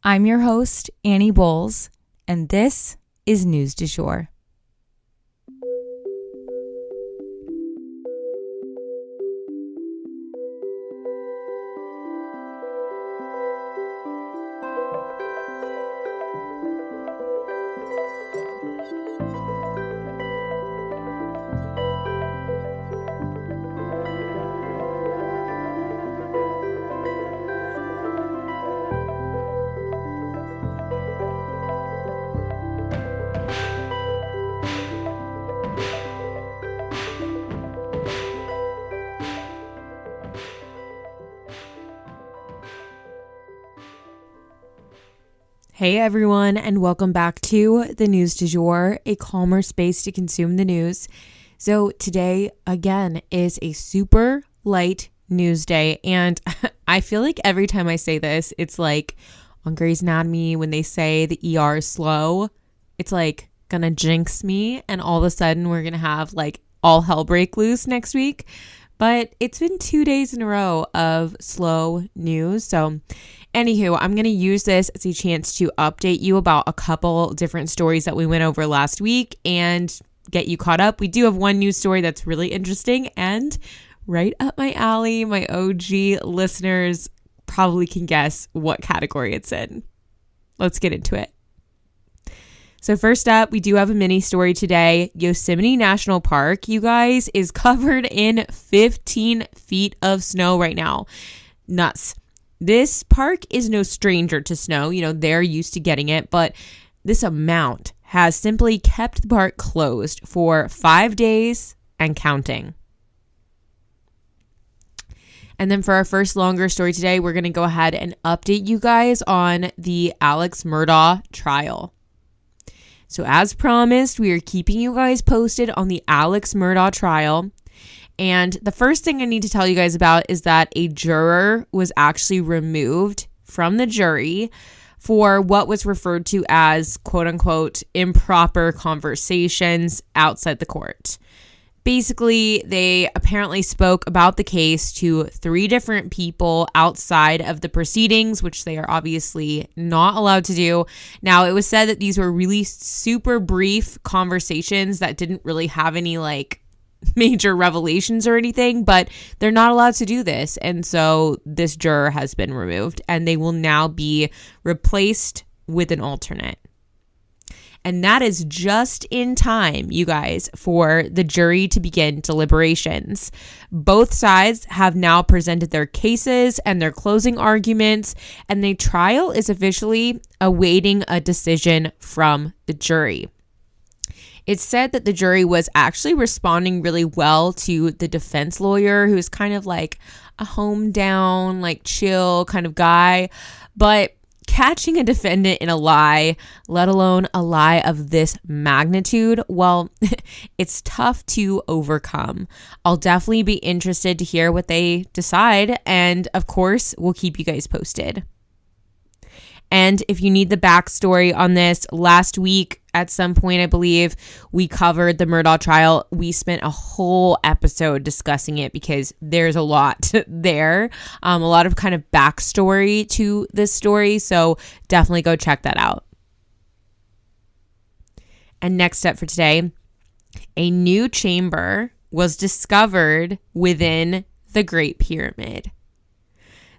I'm your host, Annie Bowles, and this is News du Jour. Hey everyone, and welcome back to the News du Jour, a calmer space to consume the news. So today, again, is a super light news day, and I feel like every time I say this, it's like on Grey's Anatomy when they say the ER is slow, it's like gonna jinx me, and all of a sudden we're gonna have like all hell break loose next week. But it's been 2 days in a row of slow news. So anywho, I'm going to use this as a chance to update you about a couple different stories that we went over last week and get you caught up. We do have one news story that's really interesting and right up my alley. My OG listeners probably can guess what category it's in. Let's get into it. So first up, we do have a mini story today. Yosemite National Park, you guys, is covered in 15 feet of snow right now. Nuts. This park is no stranger to snow. You know, they're used to getting it, but this amount has simply kept the park closed for 5 days and counting. And then for our first longer story today, we're going to go ahead and update you guys on the Alex Murdaugh trial. So as promised, we are keeping you guys posted on the Alex Murdaugh trial. And the first thing I need to tell you guys about is that a juror was actually removed from the jury for what was referred to as, quote unquote, improper conversations outside the court. Basically, they apparently spoke about the case to 3 different people outside of the proceedings, which they are obviously not allowed to do. Now, it was said that these were really super brief conversations that didn't really have any like major revelations or anything, but they're not allowed to do this. And so this juror has been removed and they will now be replaced with an alternate. And that is just in time, you guys, for the jury to begin deliberations. Both sides have now presented their cases and their closing arguments, and the trial is officially awaiting a decision from the jury. It's said that the jury was actually responding really well to the defense lawyer, who's kind of like a home down, like chill kind of guy, but catching a defendant in a lie, let alone a lie of this magnitude, well, it's tough to overcome. I'll definitely be interested to hear what they decide, and of course, we'll keep you guys posted. And if you need the backstory on this, last week at some point, I believe, we covered the Murdaugh trial. We spent a whole episode discussing it because there's a lot there, a lot of kind of backstory to this story. So definitely go check that out. And next up for today, a new chamber was discovered within the Great Pyramid.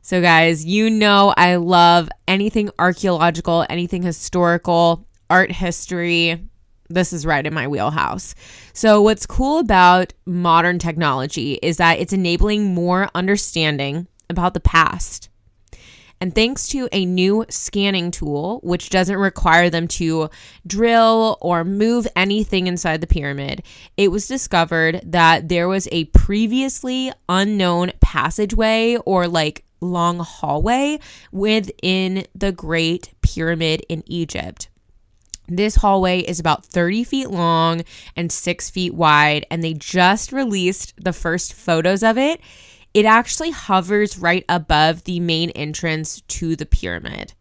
So guys, you know I love anything archaeological, anything historical, art history. This is right in my wheelhouse. So what's cool about modern technology is that it's enabling more understanding about the past. And thanks to a new scanning tool, which doesn't require them to drill or move anything inside the pyramid, it was discovered that there was a previously unknown passageway or like long hallway within the Great Pyramid in Egypt. This hallway is about 30 feet long and 6 feet wide, and they just released the first photos of it. It actually hovers right above the main entrance to the pyramid.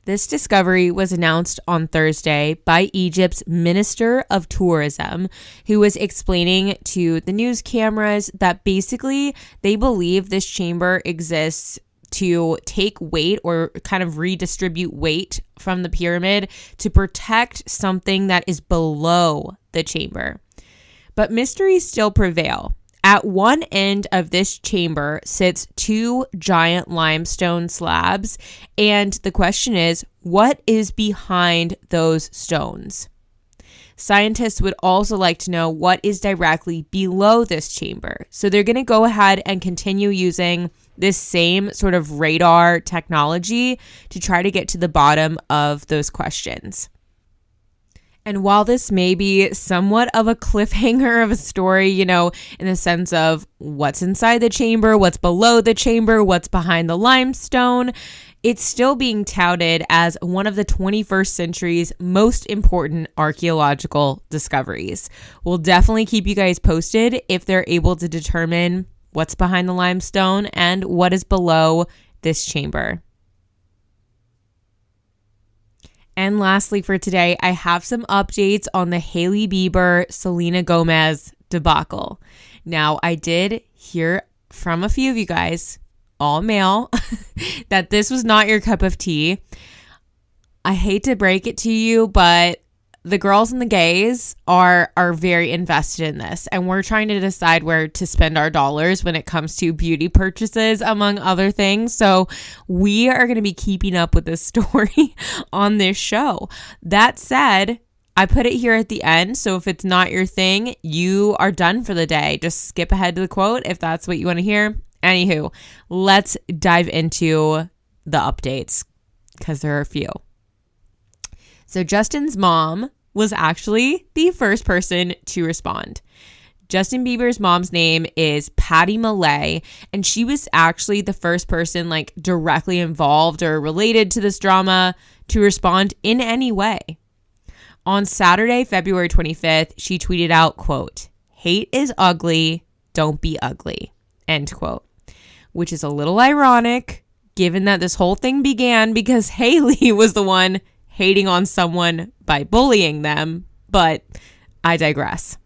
This discovery was announced on Thursday by Egypt's Minister of Tourism, who was explaining to the news cameras that basically they believe this chamber exists to take weight or kind of redistribute weight from the pyramid to protect something that is below the chamber. But mysteries still prevail. At one end of this chamber sits 2 giant limestone slabs, and the question is, what is behind those stones? Scientists would also like to know what is directly below this chamber. So they're going to go ahead and continue using this same sort of radar technology to try to get to the bottom of those questions. And while this may be somewhat of a cliffhanger of a story, in the sense of what's inside the chamber, what's below the chamber, what's behind the limestone, it's still being touted as one of the 21st century's most important archaeological discoveries. We'll definitely keep you guys posted if they're able to determine what's behind the limestone and what is below this chamber. And lastly for today, I have some updates on the Hailey Bieber, Selena Gomez debacle. Now, I did hear from a few of you guys, all male, that this was not your cup of tea. I hate to break it to you, but the girls and the gays are very invested in this, and we're trying to decide where to spend our dollars when it comes to beauty purchases, among other things. So we are going to be keeping up with this story on this show. That said, I put it here at the end, so if it's not your thing, you are done for the day. Just skip ahead to the quote if that's what you want to hear. Anywho, let's dive into the updates because there are a few. So Justin's mom was actually the first person to respond. Justin Bieber's mom's name is Patty Malay, and she was actually the first person directly involved or related to this drama to respond in any way. On Saturday, February 25th, she tweeted out, quote, "Hate is ugly, don't be ugly," end quote. Which is a little ironic given that this whole thing began because Hailey was the one hating on someone by bullying them, but I digress.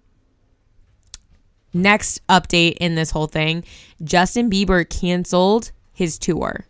Next update in this whole thing, Justin Bieber canceled his tour.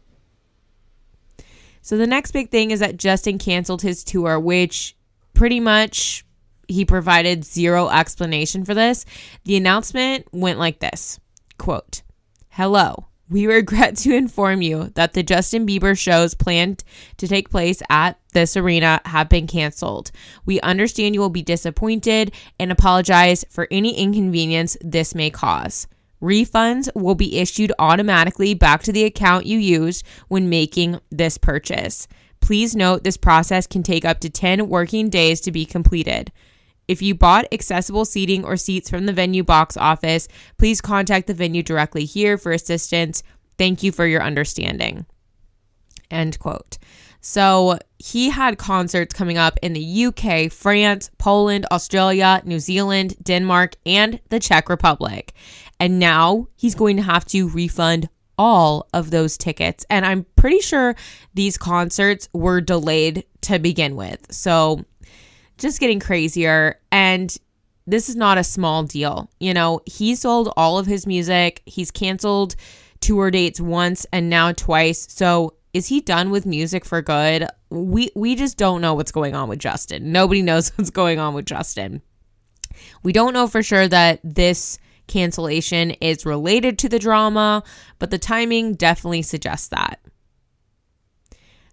So the next big thing is that Justin canceled his tour, which pretty much he provided zero explanation for this. The announcement went like this, quote, "Hello. We regret to inform you that the Justin Bieber shows planned to take place at this arena have been canceled. We understand you will be disappointed and apologize for any inconvenience this may cause. Refunds will be issued automatically back to the account you used when making this purchase. Please note this process can take up to 10 working days to be completed. If you bought accessible seating or seats from the venue box office, please contact the venue directly here for assistance. Thank you for your understanding." End quote. So he had concerts coming up in the UK, France, Poland, Australia, New Zealand, Denmark, and the Czech Republic. And now he's going to have to refund all of those tickets. And I'm pretty sure these concerts were delayed to begin with. So just getting crazier. And this is not a small deal. He sold all of his music. He's canceled tour dates once and now twice. So is he done with music for good? We just don't know what's going on with Justin. Nobody knows what's going on with Justin. We don't know for sure that this cancellation is related to the drama, but the timing definitely suggests that.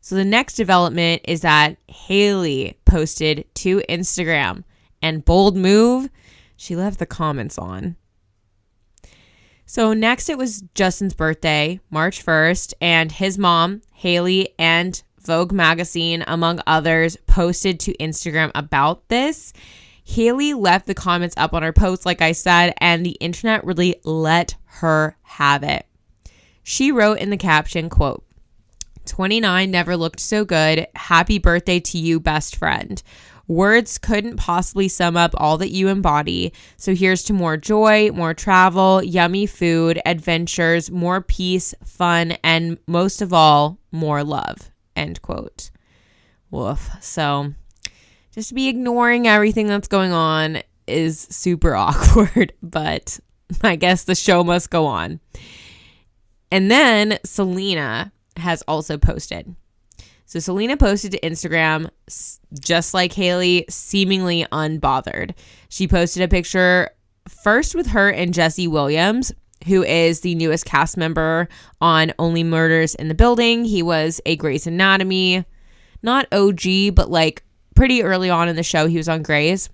So the next development is that Hailey posted to Instagram, and bold move, she left the comments on. So next it was Justin's birthday, March 1st, and his mom, Hailey, and Vogue magazine, among others, posted to Instagram about this. Hailey left the comments up on her post, like I said, and the internet really let her have it. She wrote in the caption, quote, 29 never looked so good. Happy birthday to you, best friend. Words couldn't possibly sum up all that you embody. So here's to more joy, more travel, yummy food, adventures, more peace, fun, and most of all, more love. End quote. Woof. So just to be ignoring everything that's going on is super awkward, but I guess the show must go on. And then Selena has also posted. So Selena posted to Instagram, just like Hailey, seemingly unbothered. She posted a picture first with her and Jesse Williams, who is the newest cast member on Only Murders in the Building. He was a Grey's Anatomy, not OG, but like pretty early on in the show, he was on Grey's.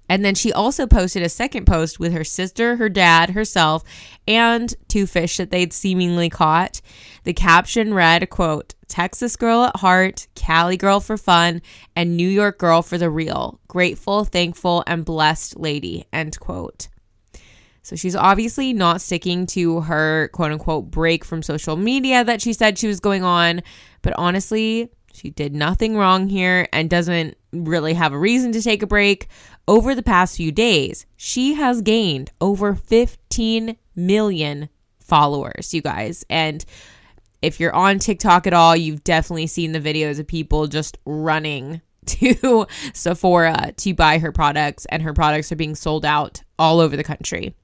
And then she also posted a second post with her sister, her dad, herself, and 2 fish that they'd seemingly caught. The caption read, quote, "Texas girl at heart, Cali girl for fun, and New York girl for the real. Grateful, thankful, and blessed lady," end quote. So she's obviously not sticking to her quote unquote break from social media that she said she was going on. But honestly, she did nothing wrong here and doesn't really have a reason to take a break. Over the past few days, she has gained over 15 million followers, you guys. And if you're on TikTok at all, you've definitely seen the videos of people just running to Sephora to buy her products, and her products are being sold out all over the country.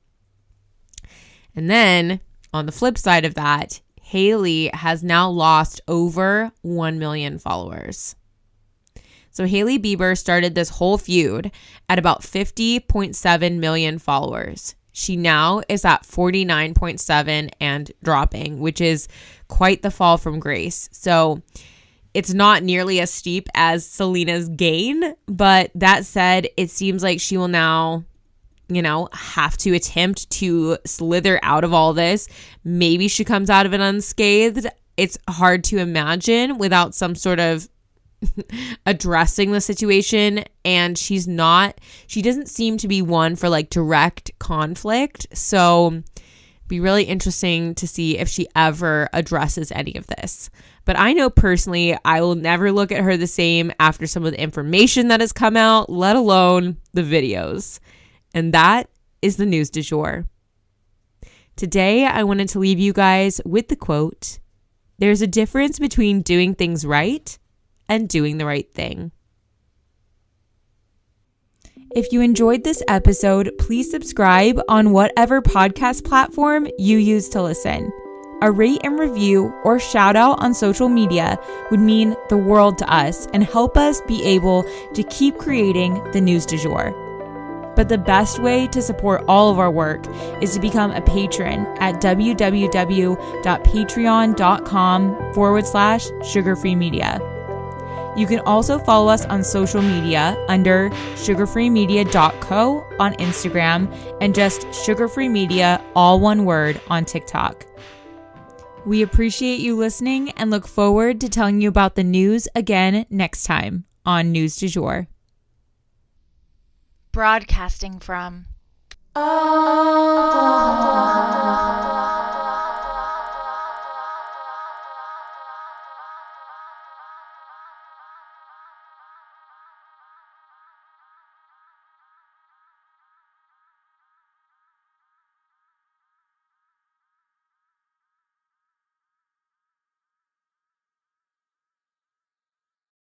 And then on the flip side of that, Hailey has now lost over 1 million followers. So Hailey Bieber started this whole feud at about 50.7 million followers. She now is at 49.7 and dropping, which is quite the fall from grace. So it's not nearly as steep as Selena's gain, but that said, it seems like she will now, have to attempt to slither out of all this. Maybe she comes out of it unscathed. It's hard to imagine without some sort of addressing the situation, and she doesn't seem to be one for like direct conflict. So be really interesting to see if she ever addresses any of this. But I know personally, I will never look at her the same after some of the information that has come out, let alone the videos. And that is the news du jour. Today, I wanted to leave you guys with the quote, "There's a difference between doing things right and doing the right thing." If you enjoyed this episode, please subscribe on whatever podcast platform you use to listen. A rate and review or shout out on social media would mean the world to us and help us be able to keep creating the news du jour. But the best way to support all of our work is to become a patron at www.patreon.com/sugarfreemedia. You can also follow us on social media under sugarfreemedia.co on Instagram and just sugarfreemedia, all one word, on TikTok. We appreciate you listening and look forward to telling you about the news again next time on News du Jour. Broadcasting from Oklahoma.